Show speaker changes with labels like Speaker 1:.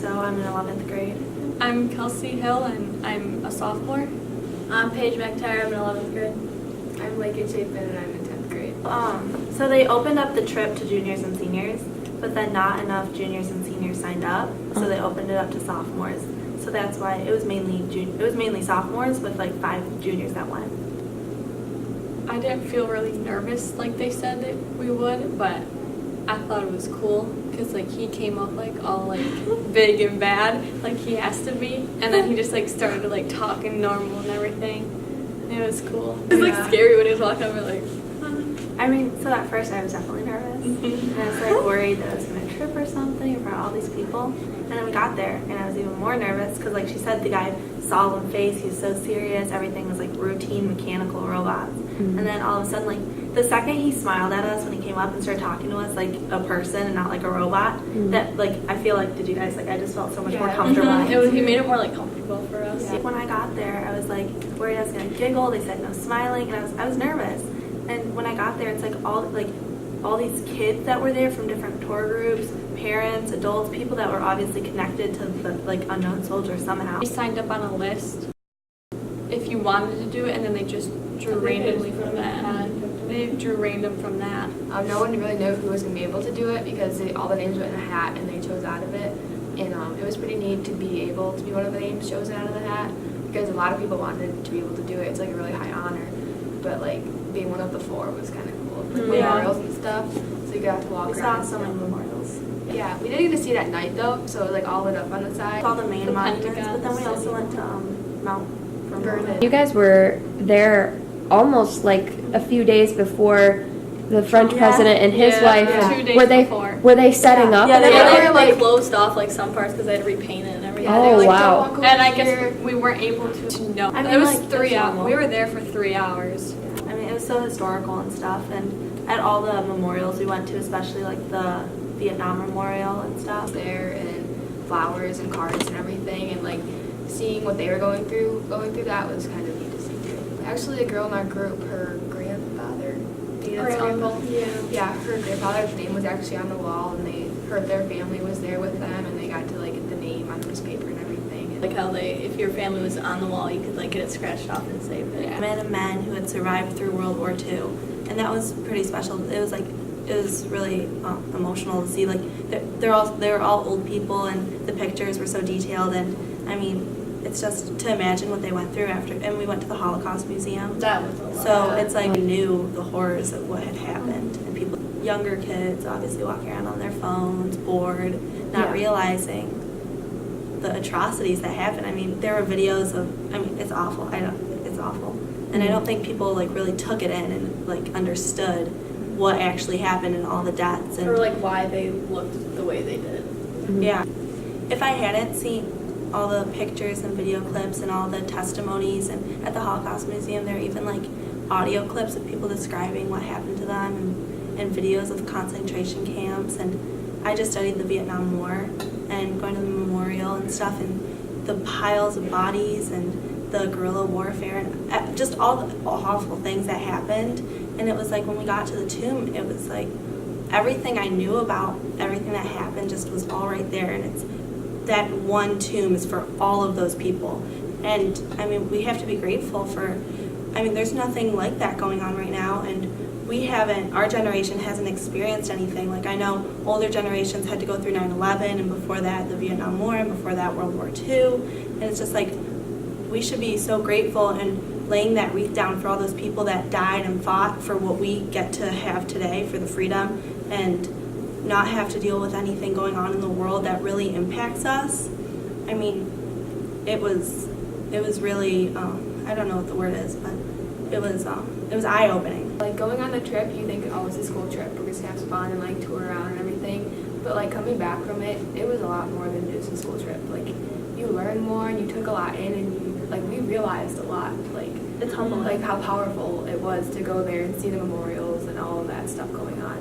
Speaker 1: Russo. I'm in 11th grade.
Speaker 2: I'm Kelsey Hill, and I'm a sophomore.
Speaker 3: I'm Paige McTire. I'm in 11th grade. I'm Lakin Chapin, and I'm in 10th grade.
Speaker 1: So they opened up the trip to juniors and seniors, but then not enough juniors and seniors signed up, so they opened it up to sophomores. So that's why it was mainly sophomores with like 5 juniors that went.
Speaker 2: I didn't feel really nervous like they said that we would, but I thought it was cool because like he came up like all like big and bad, like he has to be, and then he just like started like talking normal and everything. And it was cool. It was like scary when he was walking over like.
Speaker 1: I mean, so at first I was definitely nervous, and I was like worried that I was gonna trip or something in front of all these people. And then we got there, and I was even more nervous because, like she said, the guy solemn face, he was so serious. Everything was like routine, mechanical robots. And then all of a sudden, like the second he smiled at us when he came up and started talking to us like a person and not like a robot, that like I feel like, did you guys like? I just felt so much more comfortable.
Speaker 2: He made it more like comfortable for us.
Speaker 1: Yeah. When I got there, I was like worried I was gonna giggle. They said no smiling, and I was nervous. And when I got there, it's like all these kids that were there from different tour groups, parents, adults, people that were obviously connected to the like unknown soldier somehow.
Speaker 2: We signed up on a list if you wanted to do it, and then they just drew randomly from that. They drew random from that.
Speaker 3: No one really knew who was going to be able to do it because all the names went in a hat and they chose out of it. And it was pretty neat to be able to be one of the names chosen out of the hat because a lot of people wanted to be able to do it. It's like a really high honor. But like being one of the 4 was kind of cool. Like memorials and stuff. So you got to walk around.
Speaker 1: We saw so many memorials.
Speaker 3: Yeah, we didn't get to see it at night though, so it was like all lit up on the side.
Speaker 1: All the main
Speaker 2: The
Speaker 1: monuments,
Speaker 2: Pentagon,
Speaker 1: but then we also went to Mount
Speaker 3: Vernon.
Speaker 4: You guys were there almost like a few days before the French president and his wife.
Speaker 2: 2 days
Speaker 4: were they
Speaker 2: before.
Speaker 4: were they setting up?
Speaker 1: Yeah,
Speaker 2: They
Speaker 1: were
Speaker 2: were like closed off like some parts because they had to repaint it and everything.
Speaker 4: Oh,
Speaker 3: They were like,
Speaker 4: wow.
Speaker 3: "Don't walk over
Speaker 2: And I
Speaker 3: here."
Speaker 2: guess we weren't able to know.
Speaker 1: I mean,
Speaker 2: it was
Speaker 1: like,
Speaker 2: 3
Speaker 1: that's
Speaker 2: hours.
Speaker 1: normal.
Speaker 2: We were there for 3 hours.
Speaker 1: I mean, it was so historical and stuff. And at all the memorials we went to, especially like the Vietnam Memorial and stuff.
Speaker 3: There and flowers and cards and everything, and like seeing what they were going through that was kind of neat to see too. Actually, a girl in our group, her grandfather,
Speaker 2: Uncle.
Speaker 3: yeah, her grandfather's name was actually on the wall, and their family was there with them, and they got to like get the name on this paper and everything.
Speaker 2: Like how if your family was on the wall, you could like get it scratched off and save it.
Speaker 1: I met a man who had survived through World War II, and that was pretty special. It was really emotional to see. Like they were all old people, and the pictures were so detailed. And I mean, it's just to imagine what they went through after. And we went to the Holocaust Museum,
Speaker 2: That was a lot.
Speaker 1: so it's like we knew the horrors of what had happened. And people, younger kids, obviously walking around on their phones, bored, not realizing the atrocities that happened. I mean, there were videos of. I mean, it's awful. It's awful, and I don't think people like really took it in and like understood what actually happened and all the deaths and
Speaker 2: Or like why they looked the way they did.
Speaker 1: yeah. If I hadn't seen all the pictures and video clips and all the testimonies, and at the Holocaust Museum there are even like audio clips of people describing what happened to them and videos of concentration camps, and I just studied the Vietnam War and going to the memorial and stuff and the piles of bodies and the guerrilla warfare and just all the awful things that happened. And it was like when we got to the tomb, it was like everything I knew about everything that happened just was all right there. And it's that one tomb is for all of those people. And I mean, we have to be grateful for, I mean, there's nothing like that going on right now. And our generation hasn't experienced anything. Like I know older generations had to go through 9/11 and before that the Vietnam War and before that World War II. And it's just like, we should be so grateful and laying that wreath down for all those people that died and fought for what we get to have today, for the freedom, and not have to deal with anything going on in the world that really impacts us. I mean, it was really, I don't know what the word is, but it was eye-opening.
Speaker 3: Like going on the trip, you think, oh, it's a school trip, we're just gonna have fun and like tour around and everything. But like coming back from it, it was a lot more than just a school trip. Like you learned more and you took a lot in, and we realized a lot. Like
Speaker 1: It's humbling.
Speaker 3: Like how powerful it was to go there and see the memorials and all of that stuff going on.